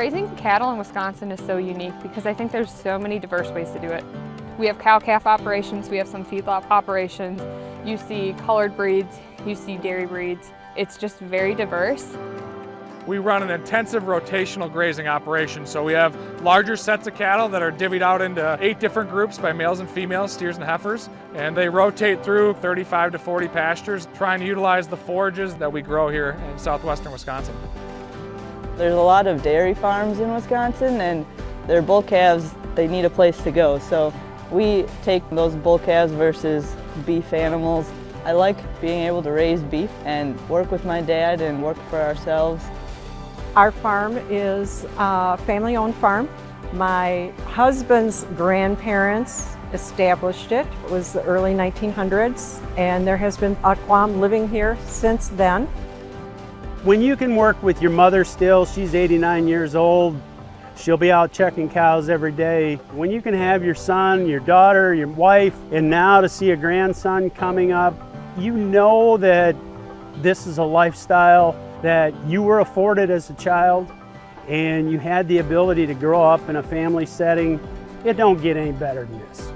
Raising cattle in Wisconsin is so unique because I think there's so many diverse ways to do it. We have cow-calf operations, we have some feedlot operations, you see colored breeds, you see dairy breeds. It's just very diverse. We run an intensive rotational grazing operation, so we have larger sets of cattle that are divvied out into 8 different groups by males and females, steers and heifers, and they rotate through 35 to 40 pastures, trying to utilize the forages that we grow here in southwestern Wisconsin. There's a lot of dairy farms in Wisconsin, and their bull calves, they need a place to go, so we take those bull calves versus beef animals. I like being able to raise beef and work with my dad and work for ourselves. Our farm is a family-owned farm. My husband's grandparents established it. It was the early 1900s, and there has been a Quam living here since then. When you can work with your mother still, she's 89 years old, she'll be out checking cows every day. When you can have your son, your daughter, your wife, and now to see a grandson coming up, you know that this is a lifestyle that you were afforded as a child, and you had the ability to grow up in a family setting. It don't get any better than this.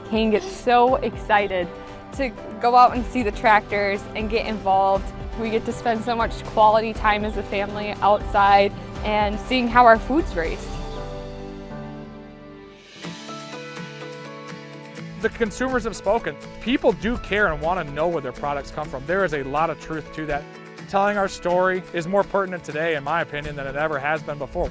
Kane gets so excited to go out and see the tractors and get involved. We get to spend so much quality time as a family outside and seeing how our food's raised. The consumers have spoken. People do care and want to know where their products come from. There is a lot of truth to that. Telling our story is more pertinent today, in my opinion, than it ever has been before.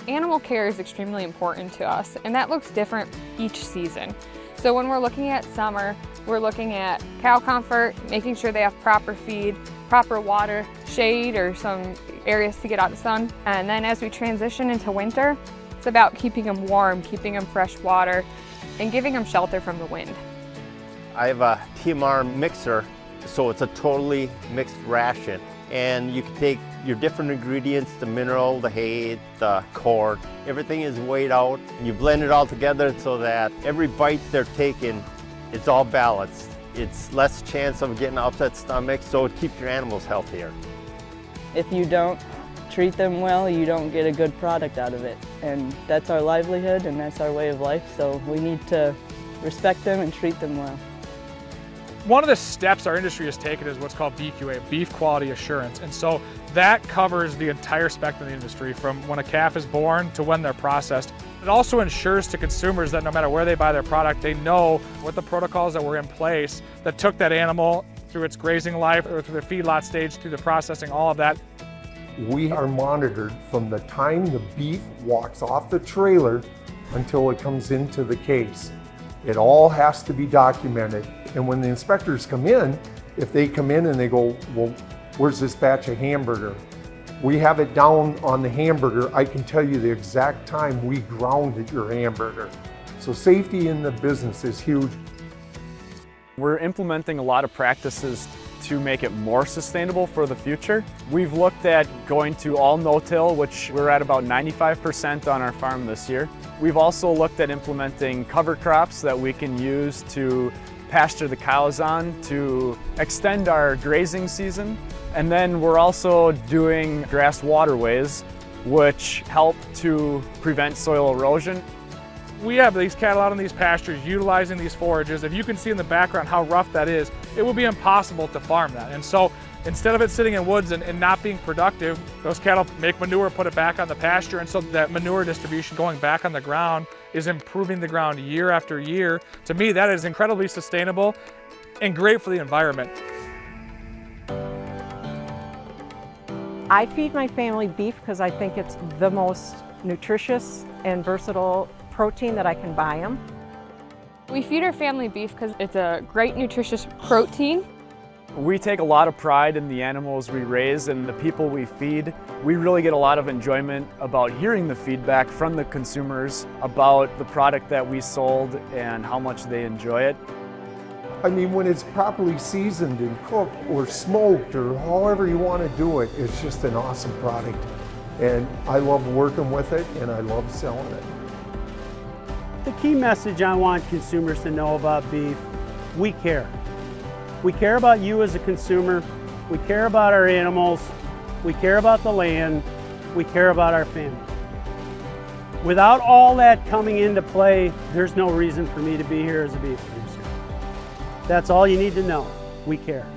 Animal care is extremely important to us, and that looks different each season. So when we're looking at summer, we're looking at cow comfort, making sure they have proper feed, proper water, shade, or some areas to get out of the sun. And then as we transition into winter, it's about keeping them warm, keeping them fresh water, and giving them shelter from the wind. I have a TMR mixer, so it's a totally mixed ration. And you can take your different ingredients, the mineral, the hay, the cord, everything is weighed out, and you blend it all together so that every bite they're taking, it's all balanced. It's less chance of getting an upset stomach, so it keeps your animals healthier. If you don't treat them well, you don't get a good product out of it. And that's our livelihood and that's our way of life, so we need to respect them and treat them well. One of the steps our industry has taken is what's called BQA, Beef Quality Assurance. And so that covers the entire spectrum of the industry, from when a calf is born to when they're processed. It also ensures to consumers that no matter where they buy their product, they know what the protocols that were in place that took that animal through its grazing life or through the feedlot stage, through the processing, all of that. We are monitored from the time the beef walks off the trailer until it comes into the case. It all has to be documented. And when the inspectors come in, if they come in and they go, well, where's this batch of hamburger? We have it down on the hamburger. I can tell you the exact time we grounded your hamburger. So safety in the business is huge. We're implementing a lot of practices to make it more sustainable for the future. We've looked at going to all no-till, which we're at about 95% on our farm this year. We've also looked at implementing cover crops that we can use to pasture the cows on to extend our grazing season. And then we're also doing grass waterways, which help to prevent soil erosion. We have these cattle out in these pastures utilizing these forages. If you can see in the background how rough that is, it would be impossible to farm that. And so instead of it sitting in woods and not being productive, those cattle make manure, put it back on the pasture, and so that manure distribution going back on the ground is improving the ground year after year. To me, that is incredibly sustainable and great for the environment. I feed my family beef because I think it's the most nutritious and versatile protein that I can buy them. We feed our family beef because it's a great nutritious protein. We take a lot of pride in the animals we raise and the people we feed. We really get a lot of enjoyment about hearing the feedback from the consumers about the product that we sold and how much they enjoy it. I mean, when it's properly seasoned and cooked or smoked or however you want to do it, it's just an awesome product. And I love working with it and I love selling it. The key message I want consumers to know about beef, we care. We care about you as a consumer, we care about our animals, we care about the land, we care about our family. Without all that coming into play, there's no reason for me to be here as a beef producer. That's all you need to know. We care.